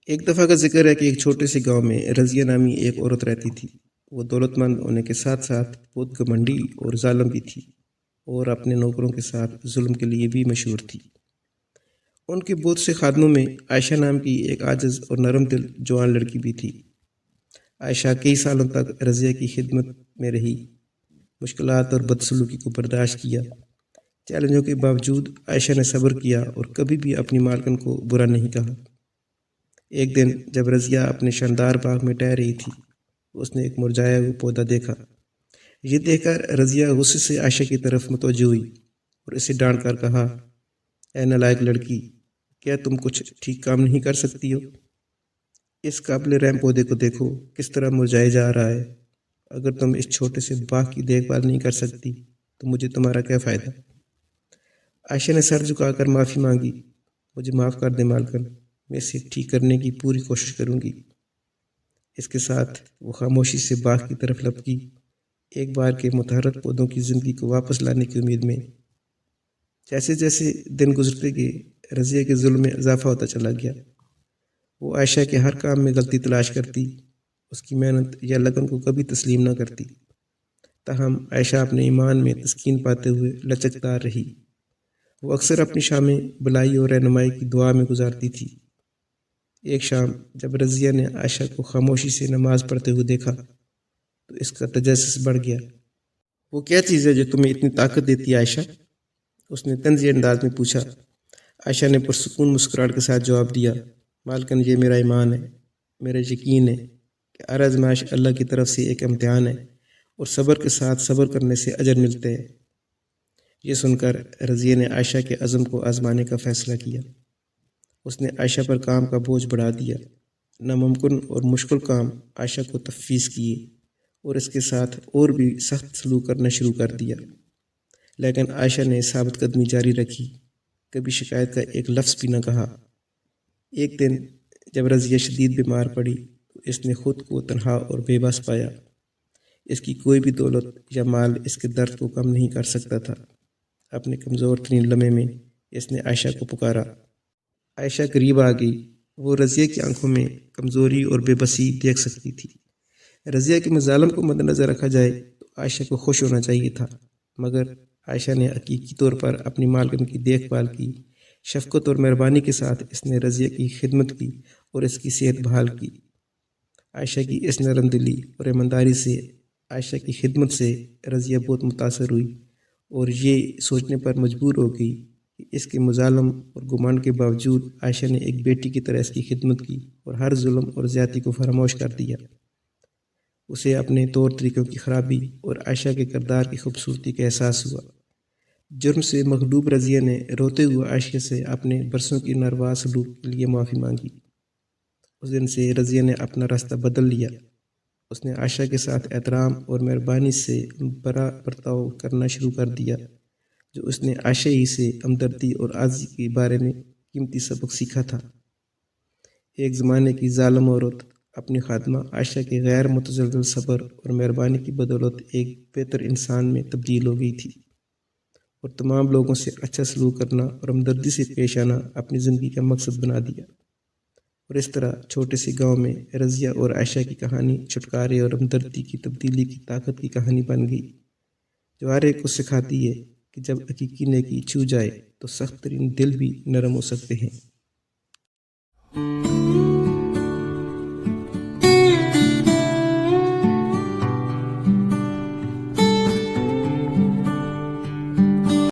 ایک دفعہ کا ذکر ہے کہ ایک چھوٹے سے گاؤں میں رضیہ نامی ایک عورت رہتی تھی۔ وہ دولت مند ہونے کے ساتھ ساتھ بہت گھمنڈی اور ظالم بھی تھی، اور اپنے نوکروں کے ساتھ ظلم کے لیے بھی مشہور تھی۔ ان کے بہت سے خادموں میں عائشہ نام کی ایک عاجز اور نرم دل جوان لڑکی بھی تھی۔ عائشہ کئی سالوں تک رضیہ کی خدمت میں رہی، مشکلات اور بدسلوکی کو برداشت کیا۔ چیلنجوں کے باوجود عائشہ نے صبر کیا اور کبھی بھی اپنی مالکن کو برا نہیں کہا۔ ایک دن جب رضیہ اپنے شاندار باغ میں ٹہل رہی تھی، اس نے ایک مرجھایا ہوا پودا دیکھا۔ یہ دیکھ کر رضیہ غصے سے عائشہ کی طرف متوجہ ہوئی اور اسے ڈانٹ کر کہا، اے نالائق لڑکی، کیا تم کچھ ٹھیک کام نہیں کر سکتی ہو؟ اس قابل رحم پودے کو دیکھو کس طرح مرجھائے جا رہا ہے۔ اگر تم اس چھوٹے سے باغ کی دیکھ بھال نہیں کر سکتی تو مجھے تمہارا کیا فائدہ؟ عائشہ نے سر جھکا کر معافی مانگی۔ مجھے معاف کر دے مالکن، میں اسے ٹھیک کرنے کی پوری کوشش کروں گی۔ اس کے ساتھ وہ خاموشی سے باغ کی طرف لپکی، ایک بار کے متحرک پودوں کی زندگی کو واپس لانے کی امید میں۔ جیسے جیسے دن گزرتے گئے، رضیہ کے ظلم میں اضافہ ہوتا چلا گیا۔ وہ عائشہ کے ہر کام میں غلطی تلاش کرتی، اس کی محنت یا لگن کو کبھی تسلیم نہ کرتی۔ تاہم عائشہ اپنے ایمان میں تسکین پاتے ہوئے لچکدار رہی۔ وہ اکثر اپنی شامیں بلائی اور رہنمائی کی دعا میں گزارتی تھی۔ ایک شام جب رضیہ نے عائشہ کو خاموشی سے نماز پڑھتے ہوئے دیکھا تو اس کا تجسس بڑھ گیا۔ وہ کیا چیز ہے جو تمہیں اتنی طاقت دیتی ہے عائشہ؟ اس نے طنزی انداز میں پوچھا۔ عائشہ نے پرسکون مسکراہٹ کے ساتھ جواب دیا، مالکن یہ میرا ایمان ہے، میرا یقین ہے کہ ہر آزمائش اللہ کی طرف سے ایک امتحان ہے، اور صبر کے ساتھ صبر کرنے سے اجر ملتے ہیں۔ یہ سن کر رضیہ نے عائشہ کے عزم کو آزمانے کا فیصلہ کیا۔ اس نے عائشہ پر کام کا بوجھ بڑھا دیا، ناممکن اور مشکل کام عائشہ کو تفویض کیے، اور اس کے ساتھ اور بھی سخت سلوک کرنا شروع کر دیا۔ لیکن عائشہ نے ثابت قدمی جاری رکھی، کبھی شکایت کا ایک لفظ بھی نہ کہا۔ ایک دن جب رضیہ شدید بیمار پڑی تو اس نے خود کو تنہا اور بے بس پایا۔ اس کی کوئی بھی دولت یا مال اس کے درد کو کم نہیں کر سکتا تھا۔ اپنے کمزور ترین لمحے میں اس نے عائشہ کو پکارا۔ عائشہ قریب آ گئی۔ وہ رضیہ کی آنکھوں میں کمزوری اور بے بسی دیکھ سکتی تھی۔ رضیہ کے مظالم کو مد نظر رکھا جائے تو عائشہ کو خوش ہونا چاہیے تھا، مگر عائشہ نے حقیقی طور پر اپنی مالکن کی دیکھ بھال کی۔ شفقت اور مہربانی کے ساتھ اس نے رضیہ کی خدمت کی اور اس کی صحت بحال کی۔ عائشہ کی اس نرم دلی اور ایمانداری سے، عائشہ کی خدمت سے رضیہ بہت متاثر ہوئی اور یہ سوچنے پر مجبور ہو گئی کہ اس کے مظالم اور گمان کے باوجود عائشہ نے ایک بیٹی کی طرح اس کی خدمت کی اور ہر ظلم اور زیادتی کو فراموش کر دیا۔ اسے اپنے طور طریقوں کی خرابی اور عائشہ کے کردار کی خوبصورتی کا احساس ہوا۔ جرم سے مغلوب رضیہ نے روتے ہوئے عائشہ سے اپنے برسوں کی ناروا سلوک کے لیے معافی مانگی۔ اس دن سے رضیہ نے اپنا راستہ بدل لیا۔ اس نے عائشہ کے ساتھ احترام اور مہربانی سے برا برتاؤ کرنا شروع کر دیا، جو اس نے عائشہ ہی سے ہمدردی اور عاجزی کے بارے میں قیمتی سبق سیکھا تھا۔ ایک زمانے کی ظالم عورت اپنی خادمہ عائشہ کے غیر متزلزل صبر اور مہربانی کی بدولت ایک بہتر انسان میں تبدیل ہو گئی تھی، اور تمام لوگوں سے اچھا سلوک کرنا اور ہمدردی سے پیش آنا اپنی زندگی کا مقصد بنا دیا۔ اور اس طرح چھوٹے سے گاؤں میں رضیہ اور عائشہ کی کہانی چھٹکارے اور ہمدردی کی تبدیلی کی طاقت کی کہانی بن گئی، جو ہر ایک کو سکھاتی ہے کہ جب حقیقی نیکی چھو جائے تو سخت ترین دل بھی نرم ہو سکتے ہیں۔